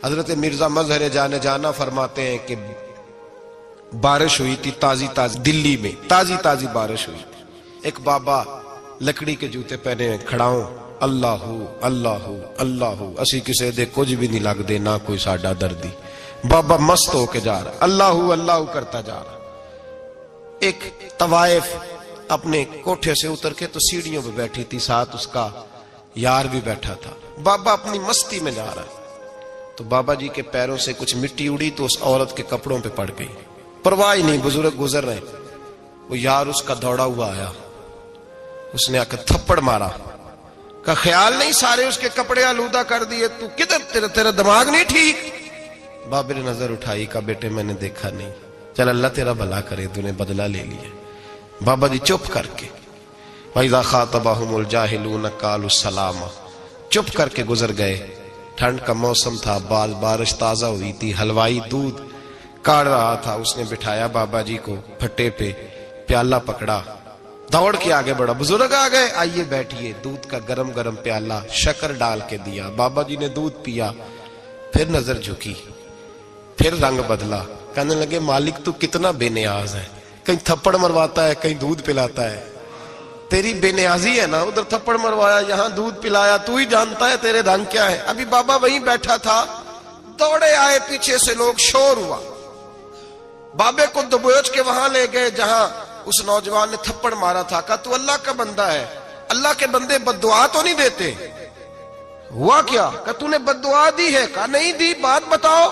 حضرت مرزا مظہر جان جانا فرماتے ہیں کہ بارش ہوئی تھی تازی تازی دلی میں، تازی تازی بارش ہوئی تھی. ایک بابا لکڑی کے جوتے پہنے کھڑا ہوں، اللہ اللہ اللہ اسی کسے دے کچھ بھی نہیں لگ دے، نہ کوئی ساڈا دردی. بابا مست ہو کے جا رہا، اللہ اللہ کرتا جا رہا. ایک طوائف اپنے کوٹھے سے اتر کے تو سیڑھیوں پہ بیٹھی تھی، ساتھ اس کا یار بھی بیٹھا تھا. بابا اپنی مستی میں جا رہا تو بابا جی کے پیروں سے کچھ مٹی اڑی تو اس عورت کے کپڑوں پہ پڑ گئی. پرواہ نہیں، بزرگ گزر رہے. وہ یار اس کا دوڑا ہوا آیا، اس نے آ کے تھپڑ مارا. کا خیال نہیں سارے اس کے کپڑے آلودہ کر دیے، تو کدھر تیرا دماغ نہیں ٹھیک؟ بابے نے نظر اٹھائی، کہا بیٹے میں نے دیکھا نہیں، چل اللہ تیرا بھلا کرے، تو نے بدلہ لے لیا. بابا جی چپ کر کے وَإِذَا خَاطَبَهُمُ الْجَاهِلُونَ قَالُوا السَّلَامَ چپ کر کے گزر گئے. ٹھنڈ کا موسم تھا، بارش تازہ ہوئی تھی، حلوائی دودھ کاڑ رہا تھا. اس نے بٹھایا بابا جی کو پھٹے پہ، پیالہ پکڑا، دوڑ کے آگے بڑھا. بزرگ آ گئے، آئیے بیٹھیے. دودھ کا گرم گرم پیالہ شکر ڈال کے دیا. بابا جی نے دودھ پیا، پھر نظر جھکی، پھر رنگ بدلا. کہنے لگے مالک تو کتنا بے نیاز ہے، کہیں تھپڑ مرواتا ہے، کہیں دودھ پلاتا ہے. تیری بے نیازی ہے نا، ادھر تھپڑ مروایا، یہاں دودھ پلایا، تو ہی جانتا ہے تیرے رنگ کیا ہے. ابھی بابا وہیں بیٹھا تھا، دوڑے آئے پیچھے سے لوگ، شور ہوا. بابے کو دبوچ کے وہاں لے گئے جہاں اس نوجوان نے تھپڑ مارا تھا. کہا تو اللہ کا بندہ ہے، اللہ کے بندے بد دعا تو نہیں دیتے. ہوا کیا؟ کہا تو نے بد دعا دی ہے؟ کہا نہیں دی، بات بتاؤ.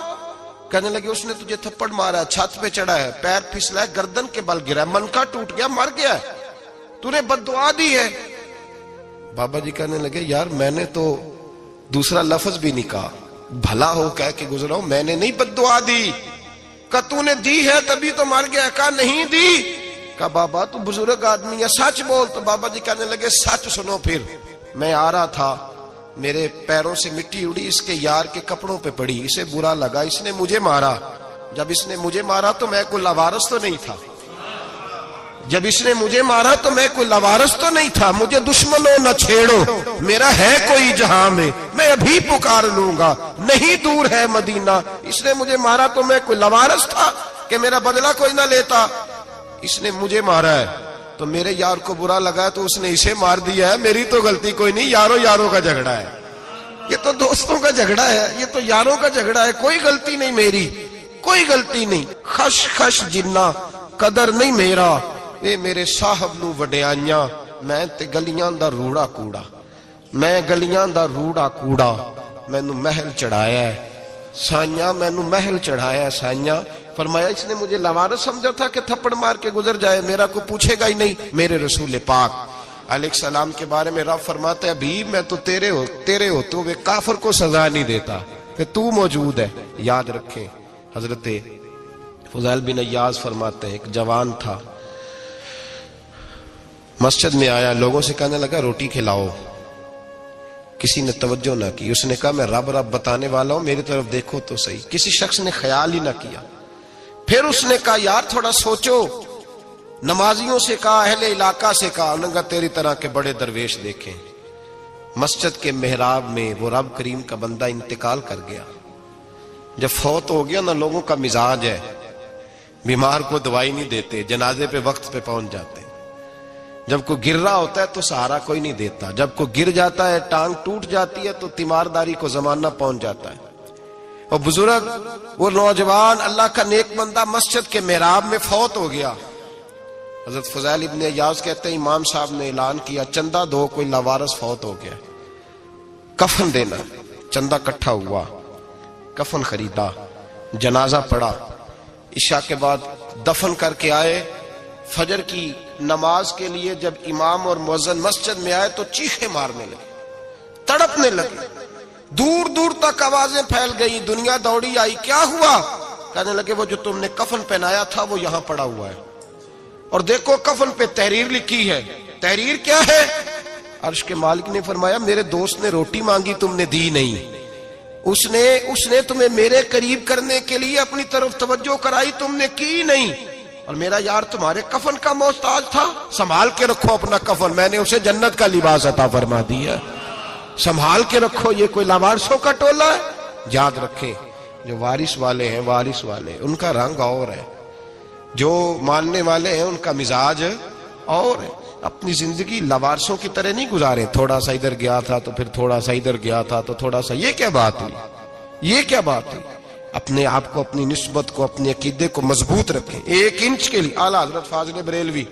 کہنے لگے اس نے تجھے تھپڑ مارا ہے، چھت پہ چڑھا ہے، پیر پھسلا ہے، گردن کے بل گرا ہے، منکا ٹوٹ گیا، مر گیا ہے، تو نے بد دعا دی ہے. بابا جی کہنے لگے یار میں نے تو دوسرا لفظ بھی نہیں کہا، بھلا ہو کہہ کے گزرا ہوں، میں نے نہیں بد دعا دی. کہا تو نے دی ہے تبھی تو مر گیا. کہا نہیں دی. کہا بابا تو بزرگ آدمی ہے، سچ بول. تو بابا جی کہنے لگے سچ سنو. پھر میں آ رہا تھا، میرے پیروں سے مٹی اڑی، اس کے یار کے کپڑوں پہ پڑی، اسے برا لگا، اس نے مجھے مارا. جب اس نے مجھے مارا تو میں کوئی لاوارث تو نہیں تھا، جب اس نے مجھے مارا تو میں کوئی لاوارث تو نہیں تھا. مجھے دشمنوں نہ چھیڑو، میرا ہے کوئی جہاں میں ابھی پکار لوں گا، نہیں دور ہے مدینہ. اس نے مجھے مارا تو میں کوئی لاوارث تھا کہ میرا بدلہ کوئی نہ لیتا. اس نے مجھے مارا ہے تو میرے یار کو برا لگا تو اس نے اسے مار دیا ہے، میری تو غلطی کوئی نہیں. یاروں کا جھگڑا ہے، یہ تو دوستوں کا جھگڑا ہے، یہ تو یاروں کا جھگڑا ہے، کوئی غلطی نہیں میری، کوئی غلطی نہیں. خش خش جنہ قدر نہیں میرا، اے میرے صاحب نو وڈیاں، میں تے گلیاں دا روڑا کوڑا، میں گلیاں دا روڑا کوڑا. مینوں محل چڑھایا ہے سائیاں، مینوں محل چڑھایا ہے سائیاں. فرمایا اس نے مجھے لاوارث سمجھا تھا کہ تھپڑ مار کے گزر جائے، میرا کو پوچھے گا ہی نہیں. میرے رسول پاک علیہ السلام کے بارے میں رب فرماتا ہے ابھی میں تو تیرے ہوتے ہوئے کافر کو سزا نہیں دیتا کہ تو موجود ہے. یاد رکھیں حضرت فضیل بن عیاض فرماتے ہیں ایک جوان تھا، مسجد میں آیا، لوگوں سے کہنے لگا روٹی کھلاؤ. کسی نے توجہ نہ کی. اس نے کہا میں رب بتانے والا ہوں، میری طرف دیکھو تو صحیح. کسی شخص نے خیال ہی نہ کیا. پھر اس نے کہا یار تھوڑا سوچو. نمازیوں سے کہا، اہل علاقہ سے کہا، انہوں نے کہا تیری طرح کے بڑے درویش دیکھیں. مسجد کے محراب میں وہ رب کریم کا بندہ انتقال کر گیا. جب فوت ہو گیا نا، لوگوں کا مزاج ہے بیمار کو دوائی نہیں دیتے، جنازے پہ وقت پہ پہنچ جاتے. جب کوئی گر رہا ہوتا ہے تو سہارا کوئی نہیں دیتا، جب کوئی گر جاتا ہے، ٹانگ ٹوٹ جاتی ہے تو تیمارداری کو زمانہ پہنچ جاتا ہے. اور بزرگ وہ نوجوان اللہ کا نیک بندہ مسجد کے محراب میں فوت ہو گیا. حضرت فضیل ابن عیاض کہتے ہیں امام صاحب نے اعلان کیا چندہ دو، کوئی لاوارث فوت ہو گیا، کفن دینا. چندہ کٹھا ہوا، کفن خریدا، جنازہ پڑا. عشاء کے بعد دفن کر کے آئے. فجر کی نماز کے لیے جب امام اور مؤذن مسجد میں آئے تو چیخیں مارنے لگے، تڑپنے لگے. دور دور تک آوازیں پھیل گئی، دنیا دوڑی آئی. کیا ہوا؟ کہنے لگے وہ جو تم نے کفن پہنایا تھا وہ یہاں پڑا ہوا ہے، اور دیکھو کفن پہ تحریر لکھی ہے. تحریر کیا ہے؟ عرش کے مالک نے فرمایا میرے دوست نے روٹی مانگی تم نے دی نہیں، اس نے تمہیں میرے قریب کرنے کے لیے اپنی طرف توجہ کرائی، تم نے کی نہیں. اور میرا یار تمہارے کفن کا محتاج تھا، سنبھال کے رکھو اپنا کفن، میں نے اسے جنت کا لباس عطا فرما دیا، سنبھال کے رکھو. یہ کوئی لاوارثوں کا ٹولہ ہے؟ یاد رکھیں جو وارث والے ہیں، وارث والے ان کا رنگ اور ہے، جو ماننے والے ہیں ان کا مزاج اور ہے۔ اپنی زندگی لوارثوں کی طرح نہیں گزاریں، تھوڑا سا ادھر گیا تھا تو پھر تھوڑا سا ادھر گیا تھا تو تھوڑا سا، یہ کیا بات ہوئی، یہ کیا بات ہوئی؟ اپنے آپ کو، اپنی نسبت کو، اپنے عقیدے کو مضبوط رکھیں۔ 1 انچ کے لیے اعلیٰ حضرت فاضل بریلوی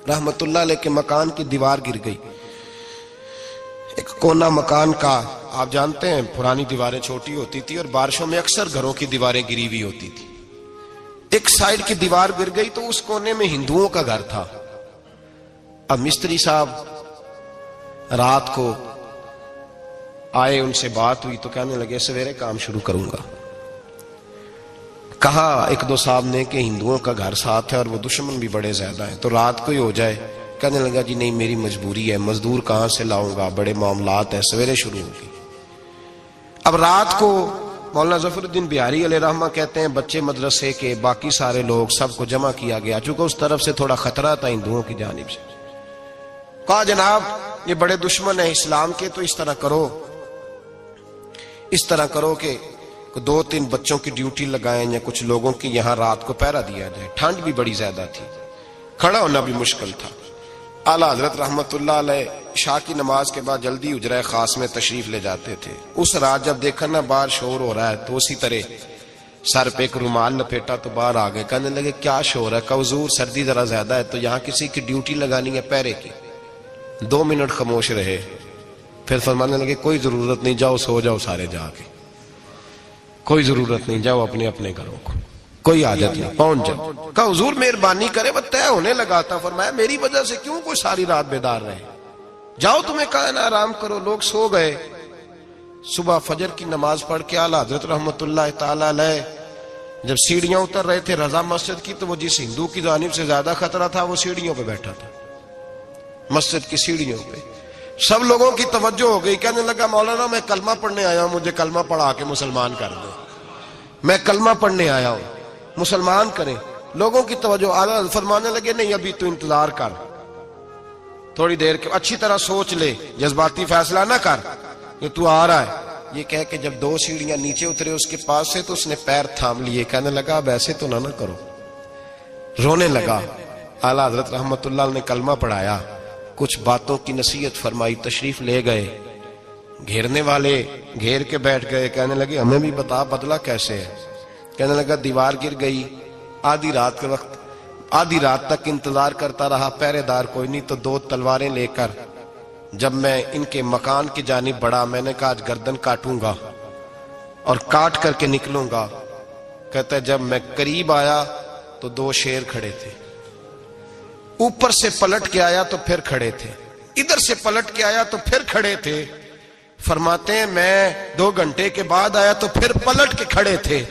رحمت اللہ علیہ کے مکان کی دیوار گر گئی، ایک کونا مکان کا، آپ جانتے ہیں پرانی دیواریں چھوٹی ہوتی تھی اور بارشوں میں اکثر گھروں کی دیواریں گری ہوئی ہوتی تھی، ایک سائیڈ کی دیوار گر گئی تو اس کونے میں ہندوؤں کا گھر تھا۔ اب مستری صاحب رات کو آئے، ان سے بات ہوئی تو کہنے لگے سویرے کام شروع کروں گا۔ کہا 1-2 صاحب نے کہ ہندوؤں کا گھر ساتھ ہے اور وہ دشمن بھی بڑے زیادہ ہیں، تو رات کو ہی ہو جائے۔ کہنے لگا جی نہیں، میری مجبوری ہے، مزدور کہاں سے لاؤں گا، بڑے معاملات ہیں، سویرے شروع ہوگی۔ اب رات کو مولانا ظفر الدین بہاری علیہ رحمہ کہتے ہیں بچے مدرسے کے، باقی سارے لوگ، سب کو جمع کیا گیا، چونکہ اس طرف سے تھوڑا خطرہ تھا ہندوؤں کی جانب سے۔ کہا جناب یہ بڑے دشمن ہیں اسلام کے، تو اس طرح کرو کہ 2-3 بچوں کی ڈیوٹی لگائیں یا کچھ لوگوں کی یہاں رات کو پہرا دیا جائے، ٹھنڈ بھی بڑی زیادہ تھی، کھڑا ہونا بھی مشکل تھا۔ اعلیٰ حضرت رحمت اللہ علیہ عشاء کی نماز کے بعد جلدی حجرہ خاص میں تشریف لے جاتے تھے۔ اس رات جب دیکھا نا باہر شور ہو رہا ہے تو اسی طرح سر پہ ایک رومال لپیٹا تو باہر آ گئے، کہنے لگے کیا شور ہے؟ کہ حضور سردی ذرا زیادہ ہے تو یہاں کسی کی ڈیوٹی لگانی ہے پہرے کی۔ 2 منٹ خاموش رہے، پھر فرمانے لگے کوئی ضرورت نہیں، جاؤ سو جاؤ سارے جا کے، کوئی ضرورت نہیں، جاؤ اپنے اپنے گھروں کو، کوئی حاجت نہیں، پہنچ جاؤ۔ کہا حضور مہربانی کرے، وہ طے ہونے لگا تھا۔ فرمایا میری وجہ سے کیوں کوئی ساری رات بیدار رہے، جاؤ تمہیں کہا نا آرام کرو۔ لوگ سو گئے۔ صبح فجر کی نماز پڑھ کے اعلیٰ حضرت رحمت اللہ تعالی علیہ جب سیڑھیاں اتر رہے تھے رضا مسجد کی، تو وہ جس ہندو کی جانب سے زیادہ خطرہ تھا وہ سیڑھیوں پہ بیٹھا تھا، مسجد کی سیڑھیوں پہ۔ سب لوگوں کی توجہ ہو گئی، کہنے لگا مولانا میں کلمہ پڑھنے آیا ہوں، مجھے کلمہ پڑھا کے مسلمان کر دیں، میں کلمہ پڑھنے آیا ہوں، مسلمان کریں۔ لوگوں کی توجہ، اعلیٰ فرمانے لگے نہیں ابھی تو انتظار کر، تھوڑی دیر کے اچھی طرح سوچ لے، جذباتی فیصلہ نہ کر کہ تو آ رہا ہے۔ یہ کہہ کے جب 2 سیڑھیاں نیچے اترے اس کے پاس سے تو اس نے پیر تھام لیے، کہنے لگا اب ایسے تو نہ کرو، رونے لگا۔ اعلیٰ حضرت رحمت اللہ نے کلمہ پڑھایا، کچھ باتوں کی نصیحت فرمائی، تشریف لے گئے۔ گھیرنے والے گھیر کے بیٹھ گئے، کہنے لگے ہمیں بھی بتا بدلہ کیسے ہے۔ کہنے لگا دیوار گر گئی، آدھی رات کے وقت، آدھی رات تک انتظار کرتا رہا، پہرے دار کوئی نہیں، تو 2 تلواریں لے کر جب میں ان کے مکان کی جانب بڑھا، میں نے کہا آج گردن کاٹوں گا اور کاٹ کر کے نکلوں گا۔ کہتا ہے جب میں قریب آیا تو 2 شیر کھڑے تھے، اوپر سے پلٹ کے آیا تو پھر کھڑے تھے، ادھر سے پلٹ کے آیا تو پھر کھڑے تھے۔ فرماتے ہیں میں 2 گھنٹے کے بعد آیا تو پھر پلٹ کے کھڑے تھے،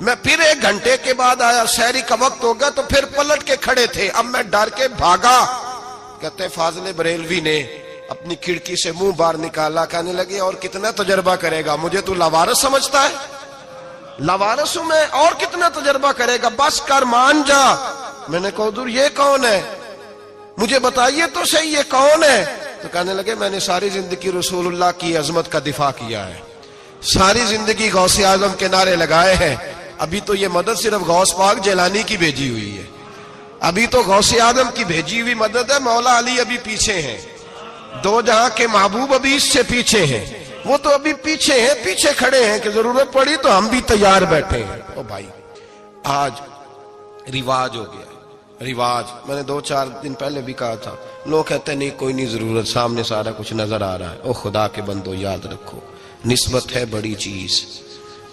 میں پھر 1 گھنٹے کے بعد آیا، سحری کا وقت ہو گیا تو پھر پلٹ کے کھڑے تھے، اب میں ڈر کے بھاگا۔ کہتے ہیں فاضل بریلوی نے اپنی کھڑکی سے منہ باہر نکالا، کہنے لگے اور کتنا تجربہ کرے گا، مجھے تو لاوارث سمجھتا ہے، لاوارث ہوں میں، اور کتنا تجربہ کرے گا، بس کر مان جا۔ میں نے کہا حضور یہ کون ہے، مجھے بتائیے تو صحیح یہ کون ہے۔ تو کہنے لگے میں نے ساری زندگی رسول اللہ کی عظمت کا دفاع کیا ہے، ساری زندگی غوث اعظم کے نعرے لگائے ہیں، ابھی تو یہ مدد صرف غوث پاک جیلانی کی بھیجی ہوئی ہے، ابھی تو غوث اعظم کی بھیجی ہوئی مدد ہے، مولا علی ابھی پیچھے ہیں، 2 جہاں کے محبوب ابھی اس سے پیچھے ہیں، وہ تو ابھی پیچھے ہیں، پیچھے کھڑے ہیں کہ ضرورت پڑی تو ہم بھی تیار بیٹھے ہیں۔ او بھائی آج رواج ہو گیا، رواج، میں نے 2-4 دن پہلے بھی کہا تھا، لوگ کہتے ہیں نہیں کوئی نہیں ضرورت، سامنے سارا کچھ نظر آ رہا ہے۔ او خدا کے بندو یاد رکھو، نسبت ہے بڑی چیز،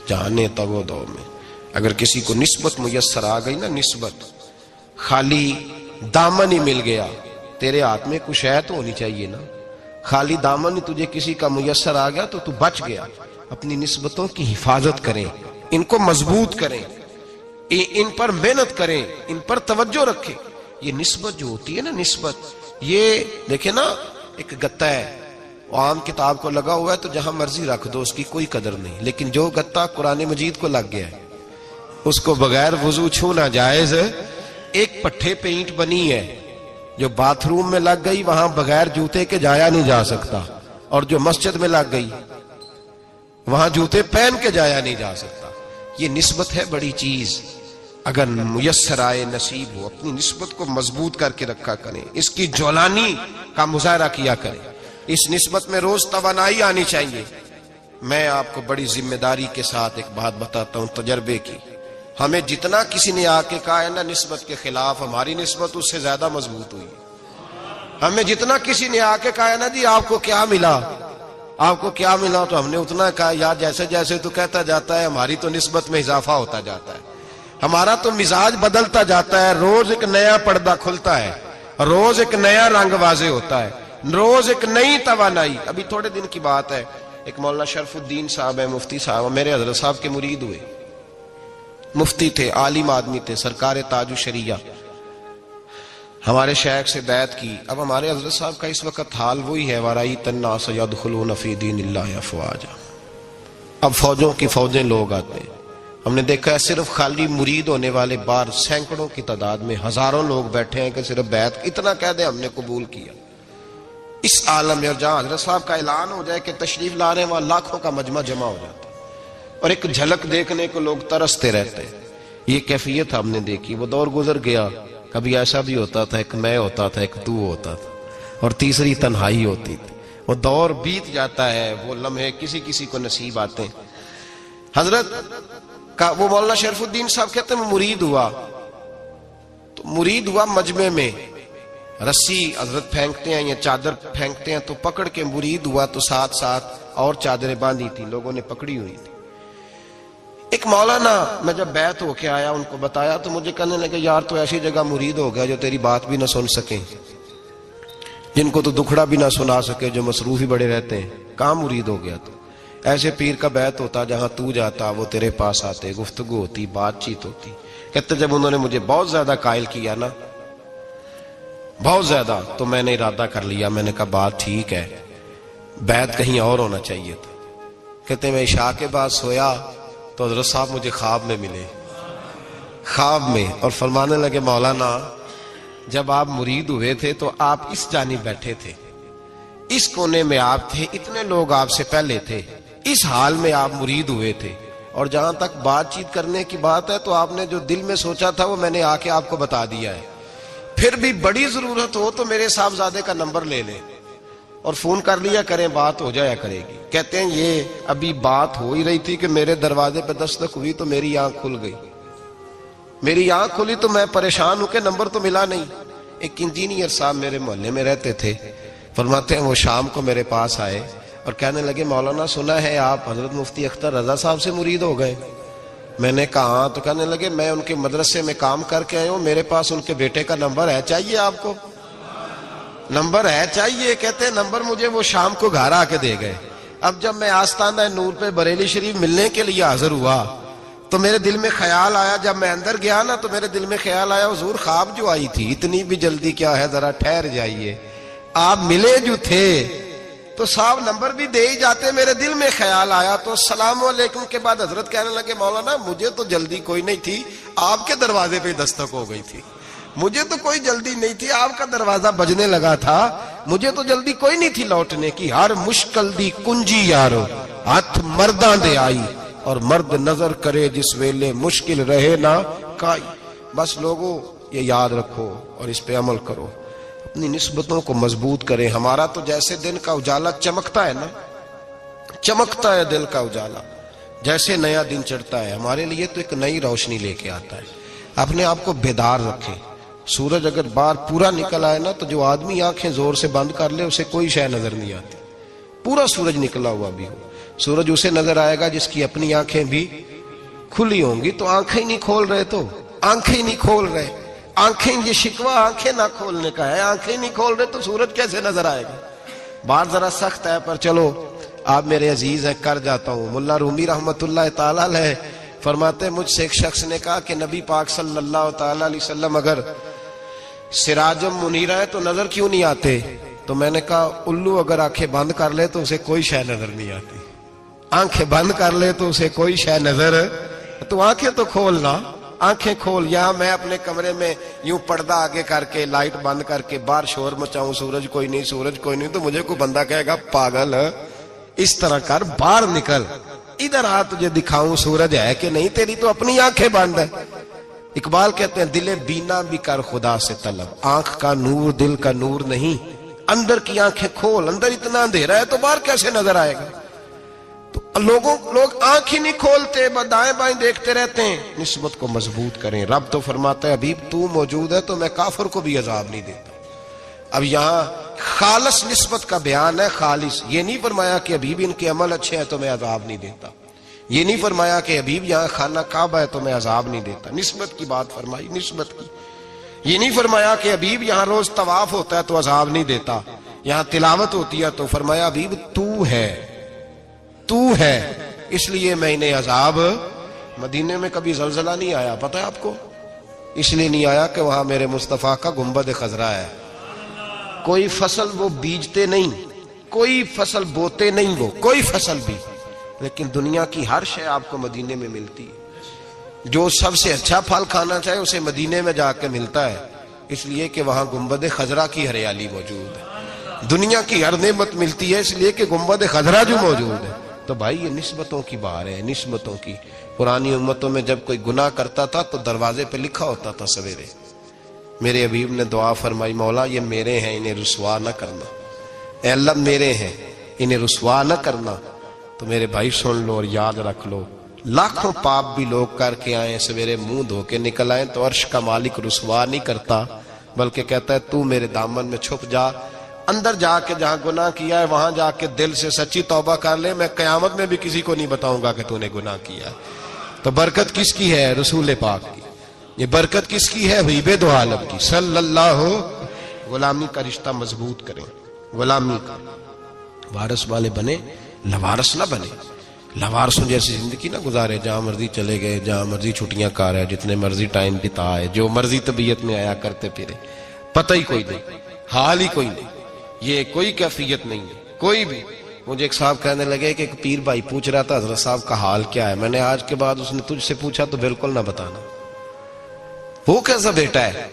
جانے تو دو میں اگر کسی کو نسبت میسر آ گئی نا، نسبت، خالی دامن ہی مل گیا، تیرے ہاتھ میں کچھ ہے تو ہونی چاہیے نا، خالی دامن ہی تجھے کسی کا میسر آ گیا تو بچ گیا۔ اپنی نسبتوں کی حفاظت کریں، ان کو مضبوط کریں، ان پر محنت کریں، ان پر توجہ رکھیں۔ یہ نسبت جو ہوتی ہے نا، نسبت، یہ دیکھیں نا ایک گتا ہے، عام کتاب کو لگا ہوا ہے تو جہاں مرضی رکھ دو، اس کی کوئی قدر نہیں، لیکن جو گتا قرآن مجید کو لگ گیا ہے اس کو بغیر وضو چھونا جائز ہے۔ ایک پٹھے پہ اینٹ بنی ہے جو باتھ روم میں لگ گئی، وہاں بغیر جوتے کے جایا نہیں جا سکتا، اور جو مسجد میں لگ گئی وہاں جوتے پہن کے جایا نہیں جا سکتا. یہ نسبت ہے بڑی چیز. اگر میسر آئے نصیب ہو اپنی نسبت کو مضبوط کر کے رکھا کریں, اس کی جولانی کا مظاہرہ کیا کریں. اس نسبت میں روز توانائی آنی چاہیے. میں آپ کو بڑی ذمہ داری کے ساتھ ایک بات بتاتا ہوں تجربے کی. ہمیں جتنا کسی نے آ کے کہا ہے نا نسبت کے خلاف, ہماری نسبت اس سے زیادہ مضبوط ہوئی. ہمیں جتنا کسی نے آ کے کہا ہے نا جی آپ کو کیا ملا, آپ کو کیا ملا, تو ہم نے اتنا کہا یار جیسے جیسے تو کہتا جاتا ہے ہماری تو نسبت میں اضافہ ہوتا جاتا ہے, ہمارا تو مزاج بدلتا جاتا ہے. روز ایک نیا پردہ کھلتا ہے, روز ایک نیا رنگ واضح ہوتا ہے, روز ایک نئی توانائی. ابھی تھوڑے دن کی بات ہے, ایک مولانا شرف الدین صاحب ہے, مفتی صاحب, میرے حضرت صاحب کے مرید ہوئے. مفتی تھے, عالم آدمی تھے, سرکار تاج الشریعہ, ہمارے شیخ سے بیعت کی. اب ہمارے حضرت صاحب کا اس وقت حال وہی ہے, وَرَأَيْتَ النَّاسَ يَدْخُلُونَ فِي دِينِ اللَّهِ أَفْوَاجًا. اب فوجوں کی فوجیں لوگ آتے ہیں. ہم نے دیکھا ہے صرف خالی مرید ہونے والے بار سینکڑوں کی تعداد میں ہزاروں لوگ بیٹھے ہیں کہ صرف بیعت اتنا کہہ دیں ہم نے قبول کیا. اس عالم میں, اور جہاں حضرت صاحب کا اعلان ہو جائے کہ تشریف لا رہے ہیں, وہاں لاکھوں کا مجمع جمع ہو جاتا ہے اور ایک جھلک دیکھنے کو لوگ ترستے رہتے ہیں. یہ کیفیت ہم نے دیکھی. وہ دور گزر گیا, کبھی ایسا بھی ہوتا تھا ایک میں ہوتا تھا, ایک تو ہوتا تھا, اور تیسری تنہائی ہوتی تھی. وہ دور بیت جاتا ہے, وہ لمحے کسی کسی کو نصیب آتے ہیں. حضرت کا وہ مولانا شرف الدین صاحب کہتے ہیں مرید ہوا, تو مرید ہوا مجمع میں, رسی حضرت پھینکتے ہیں یا چادر پھینکتے ہیں تو پکڑ کے مرید ہوا, تو ساتھ ساتھ اور چادریں باندھی تھی, لوگوں نے پکڑی ہوئی تھی. ایک مولانا, میں جب بیعت ہو کے آیا ان کو بتایا تو مجھے کہنے لگے یار تو ایسی جگہ مرید ہو گیا جو تیری بات بھی نہ سن سکیں, جن کو تو دکھڑا بھی نہ سنا سکے, جو مصروف ہی بڑے رہتے ہیں, کہاں مرید ہو گیا تو. ایسے پیر کا بیعت ہوتا جہاں تو جاتا, وہ تیرے پاس آتے, گفتگو ہوتی, بات چیت ہوتی. کہتے جب انہوں نے مجھے بہت زیادہ قائل کیا نا, بہت زیادہ, تو میں نے ارادہ کر لیا. میں نے کہا بات ٹھیک ہے, بیعت کہیں اور ہونا چاہیے تھا. کہتے میں عشاء کے بعد سویا تو حضرت صاحب مجھے خواب میں ملے, خواب میں, اور فرمانے لگے مولانا جب آپ مرید ہوئے تھے تو آپ اس جانب بیٹھے تھے, اس کونے میں آپ تھے, اتنے لوگ آپ سے پہلے تھے, اس حال میں آپ مرید ہوئے تھے, اور جہاں تک بات چیت کرنے کی بات ہے تو آپ نے جو دل میں سوچا تھا وہ میں نے آ کے آپ کو بتا دیا ہے. پھر بھی بڑی ضرورت ہو تو میرے صاحبزادے کا نمبر لے لیں اور فون کر لیا کریں, بات ہو جایا کرے گی. کہتے ہیں یہ ابھی بات ہو ہی رہی تھی کہ میرے دروازے پہ دستک ہوئی تو میری آنکھ کھل گئی. میری آنکھ کھلی تو میں پریشان ہوں کہ نمبر تو ملا نہیں. ایک انجینئر صاحب میرے محلے میں رہتے تھے, فرماتے ہیں وہ شام کو میرے پاس آئے اور کہنے لگے مولانا سنا ہے آپ حضرت مفتی اختر رضا صاحب سے مرید ہو گئے. میں نے کہا ہاں. تو کہنے لگے میں ان کے مدرسے میں کام کر کے آئے ہوں, میرے پاس ان کے بیٹے کا نمبر ہے, چاہیے آپ کو؟ نمبر ہے چاہیے. کہتے ہیں نمبر مجھے وہ شام کو گھر آ کے دے گئے. اب جب میں آستانہ نور پہ بریلی شریف ملنے کے لیے حاضر ہوا تو میرے دل میں خیال آیا, جب میں اندر گیا نا تو میرے دل میں خیال آیا حضور خواب جو آئی تھی اتنی بھی جلدی کیا ہے, ذرا ٹھہر جائیے, آپ ملے جو تھے تو صاحب نمبر بھی دے ہی جاتے. میرے دل میں خیال آیا تو السلام علیکم کے بعد حضرت کہنے لگے مولانا مجھے تو جلدی کوئی نہیں تھی, آپ کے دروازے پہ دستک ہو گئی تھی, مجھے تو کوئی جلدی نہیں تھی, آپ کا دروازہ بجنے لگا تھا, مجھے تو جلدی کوئی نہیں تھی لوٹنے کی. ہر مشکل دی کنجی یارو ہاتھ مرداں دے آئی, اور مرد نظر کرے جس ویلے مشکل رہے نہ کائی. بس لوگوں یہ یاد رکھو اور اس پہ عمل کرو, اپنی نسبتوں کو مضبوط کریں. ہمارا تو جیسے دن کا اجالا چمکتا ہے نا, چمکتا ہے دل کا اجالا, جیسے نیا دن چڑھتا ہے ہمارے لیے تو ایک نئی روشنی لے کے آتا ہے. اپنے آپ کو بیدار رکھیں. سورج اگر باہر پورا نکل آئے نا تو جو آدمی آنکھیں زور سے بند کر لے اسے کوئی شے نظر نہیں آتی. پورا سورج نکلا ہوا بھی ہو, سورج اسے نظر آئے گا جس کی اپنی آنکھیں بھی کھلی ہوں گی. تو آنکھیں نہیں کھول رہے, تو آنکھیں نہیں کھول رہے, آنکھیں, یہ شکوہ آنکھیں نہ کھولنے کا ہے, آنکھیں نہیں کھول رہے تو سورج کیسے نظر آئے گا. بات ذرا سخت ہے پر چلو آپ میرے عزیز ہیں, کر جاتا ہوں. ملا رومی رحمت اللہ تعالی علیہ فرماتے مجھ سے ایک شخص نے کہا کہ نبی پاک صلی اللہ تعالی علیہ وسلم اگر سراجم منیرہ ہے تو نظر کیوں نہیں آتے؟ تو میں نے کہا الو اگر آنکھیں بند کر لے تو اسے کوئی شے نظر نہیں آتی. آنکھیں بند کر لے تو اسے کوئی شے نظر, تو آنکھیں تو کھولنا, آنکھیں کھول. یہاں میں اپنے کمرے میں یوں پردہ آگے کر کے لائٹ بند کر کے باہر شور مچاؤں, سورج کوئی نہیں, سورج کوئی نہیں, تو مجھے کوئی بندہ کہے گا پاگل, اس طرح کر, باہر نکل, ادھر آ تجھے دکھاؤں سورج ہے کہ نہیں، تیری تو اپنی آنکھیں بند ہے۔ اقبال کہتے ہیں دل بینا بھی کر خدا سے طلب، آنکھ کا نور دل کا نور نہیں، اندر کی آنکھیں کھول، اندر اتنا اندھیرا ہے تو باہر کیسے نظر آئے گا؟ تو لوگ آنکھ ہی نہیں کھولتے، دائیں بائیں دیکھتے رہتے ہیں۔ نسبت کو مضبوط کریں۔ رب تو فرماتا ہے حبیب تو موجود ہے تو میں کافر کو بھی عذاب نہیں دیتا۔ اب یہاں خالص نسبت کا بیان ہے، خالص، یہ نہیں فرمایا کہ حبیب ان کے عمل اچھے ہیں تو میں عذاب نہیں دیتا، یہ نہیں فرمایا کہ حبیب یہاں خانہ کعبہ ہے تو میں عذاب نہیں دیتا، نسبت کی بات فرمائی، نسبت کی۔ یہ نہیں فرمایا کہ حبیب یہاں روز طواف ہوتا ہے تو عذاب نہیں دیتا، یہاں تلاوت ہوتی ہے تو فرمایا حبیب تو ہے اس لیے میں انہیں عذاب۔ مدینے میں کبھی زلزلہ نہیں آیا، پتہ ہے آپ کو؟ اس لیے نہیں آیا کہ وہاں میرے مصطفیٰ کا گنبد خضرا ہے۔ کوئی فصل وہ بیجتے نہیں، کوئی فصل بوتے نہیں، وہ کوئی فصل بھی، لیکن دنیا کی ہر شے آپ کو مدینے میں ملتی ہے۔ جو سب سے اچھا پھل کھانا چاہے اسے مدینے میں جا کے ملتا ہے، اس لیے کہ وہاں گنبد خضرا کی ہریالی موجود ہے۔ دنیا کی ہر نعمت ملتی ہے اس لیے کہ گنبد خضرا جو موجود ہے۔ تو بھائی یہ نسبتوں کی بار ہے، نسبتوں کی۔ پرانی امتوں میں جب کوئی گناہ کرتا تھا تو دروازے پہ لکھا ہوتا تھا سویرے، میرے حبیب نے دعا فرمائی مولا یہ میرے ہیں انہیں رسوا نہ کرنا، اے اللہ میرے ہیں انہیں رسوا نہ کرنا۔ تو میرے بھائی سن لو اور یاد رکھ لو، لاکھوں پاپ بھی لوگ کر کے آئیں، سویرے منہ دھو کے نکل آئیں تو عرش کا مالک رسوا نہیں کرتا، بلکہ کہتا ہے تو میرے دامن میں چھپ جا، اندر جا کے جہاں گناہ کیا ہے وہاں جا کے دل سے سچی توبہ کر لے، میں قیامت میں بھی کسی کو نہیں بتاؤں گا کہ تو نے گناہ کیا ہے۔ تو برکت کس کی ہے؟ رسول پاک کی۔ یہ برکت کس کی ہے؟ حبیب دو عالم کی صلی اللہ۔ غلامی کا رشتہ مضبوط کریں، غلامی کا وارث والے بنے، لوارث نہ بنے۔ لوارثوں جیسی زندگی نہ گزارے، جہاں مرضی چلے گئے، جہاں مرضی چھٹیاں کار ہے، جتنے مرضی ٹائم بتائے، جو مرضی طبیعت میں آیا کرتے پھرے، پتہ ہی کوئی نہیں، حال ہی کوئی نہیں، یہ کوئی کیفیت نہیں ہے کوئی بھی۔ مجھے ایک صاحب کہنے لگے کہ ایک پیر بھائی پوچھ رہا تھا حضرت صاحب کا حال کیا ہے، میں نے آج کے بعد اس نے تجھ سے پوچھا تو بالکل نہ بتانا۔ وہ کیسا بیٹا ہے،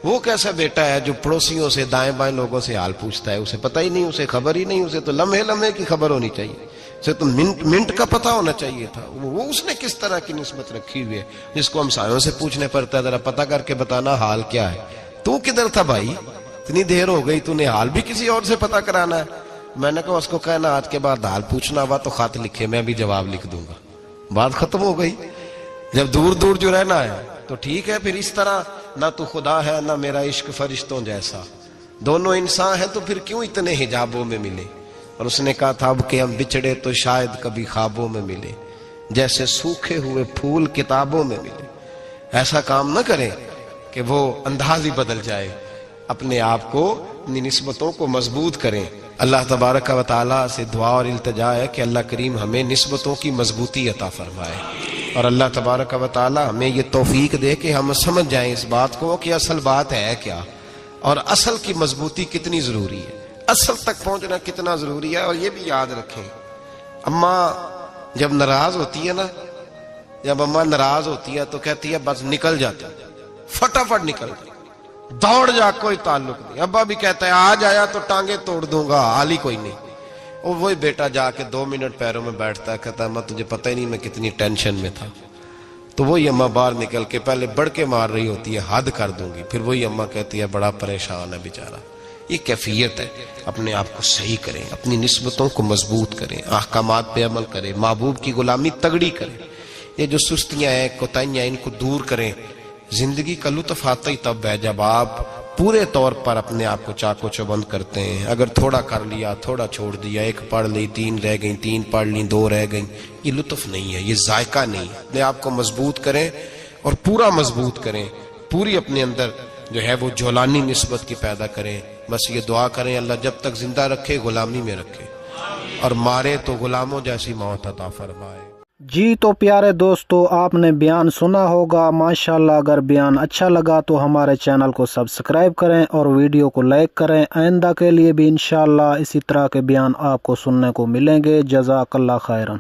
وہ کیسا بیٹا ہے جو پڑوسیوں سے دائیں بائیں لوگوں سے حال پوچھتا ہے، اسے پتہ ہی نہیں، اسے خبر ہی نہیں، اسے تو لمحے لمحے کی خبر ہونی چاہیے، اسے تو منٹ کا پتہ ہونا چاہیے تھا۔ وہ اس نے کس طرح کی نسبت رکھی ہوئی ہے جس کو ہم سایوں سے پوچھنے پڑتا ہے ذرا پتہ کر کے بتانا حال کیا ہے۔ تو کدھر تھا بھائی، اتنی دیر ہو گئی، تو نے حال بھی کسی اور سے پتہ کرانا ہے۔ میں نے کہا اس کو کہنا آج کے بعد حال پوچھنا ہوا تو خط لکھے، میں بھی جواب لکھ دوں گا، بات ختم ہو گئی۔ جب دور دور جو رہنا ہے تو ٹھیک ہے، پھر اس طرح نہ تو خدا ہے نہ میرا عشق فرشتوں جیسا، دونوں انسان ہیں تو پھر کیوں اتنے حجابوں میں ملے؟ اور اس نے کہا تھا اب کہ ہم بچھڑے تو شاید کبھی خوابوں میں ملے، جیسے سوکھے ہوئے پھول کتابوں میں ملے۔ ایسا کام نہ کریں کہ وہ انداز ہی بدل جائے، اپنے آپ کو، اپنی نسبتوں کو مضبوط کریں۔ اللہ تبارک و تعالیٰ سے دعا اور التجا ہے کہ اللہ کریم ہمیں نسبتوں کی مضبوطی عطا فرمائے، اور اللہ تبارک و تعالیٰ ہمیں یہ توفیق دے کہ ہم سمجھ جائیں اس بات کو کہ اصل بات ہے کیا، اور اصل کی مضبوطی کتنی ضروری ہے، اصل تک پہنچنا کتنا ضروری ہے۔ اور یہ بھی یاد رکھیں، اماں جب ناراض ہوتی ہے نا، جب اماں ناراض ہوتی ہے تو کہتی ہے بس نکل جاتا، فٹافٹ نکل جاتا، دوڑ جا، کوئی تعلق نہیں۔ ابا بھی کہتا ہے آج آیا تو ٹانگیں توڑ دوں گا، حال ہی کوئی نہیں۔ اور وہی بیٹا جا کے 2 منٹ پیروں میں بیٹھتا ہے، کہتا ہے اماں تجھے پتہ ہی نہیں میں کتنی ٹینشن میں تھا۔ تو وہی اماں باہر نکل کے پہلے بڑھ کے مار رہی ہوتی ہے حد کر دوں گی، پھر وہی اماں کہتی ہے بڑا پریشان ہے بیچارہ۔ یہ کیفیت ہے، اپنے آپ کو صحیح کریں، اپنی نسبتوں کو مضبوط کریں، احکامات پہ عمل کریں، محبوب کی غلامی تگڑی کریں۔ یہ جو سستیاں ہیں، کوتاہیاں، ان کو دور کریں۔ زندگی کا لطف آتا ہی تب ہے جب آپ پورے طور پر اپنے آپ کو چاقو چوبند کرتے ہیں۔ اگر تھوڑا کر لیا، تھوڑا چھوڑ دیا، 1 پڑھ لی، 3 رہ گئیں، 3 پڑھ لی، 2 رہ گئیں، یہ لطف نہیں ہے، یہ ذائقہ نہیں ہے۔ اپنے آپ کو مضبوط کریں اور پورا مضبوط کریں، پوری اپنے اندر جو ہے وہ جولانی نسبت کی پیدا کریں۔ بس یہ دعا کریں اللہ جب تک زندہ رکھے غلامی میں رکھے، اور مارے تو غلاموں جیسی موت عطا فرمائے۔ جی تو پیارے دوستو، آپ نے بیان سنا ہوگا، ماشاءاللہ۔ اگر بیان اچھا لگا تو ہمارے چینل کو سبسکرائب کریں اور ویڈیو کو لائک کریں۔ آئندہ کے لیے بھی انشاءاللہ اسی طرح کے بیان آپ کو سننے کو ملیں گے۔ جزاک اللہ خیرن۔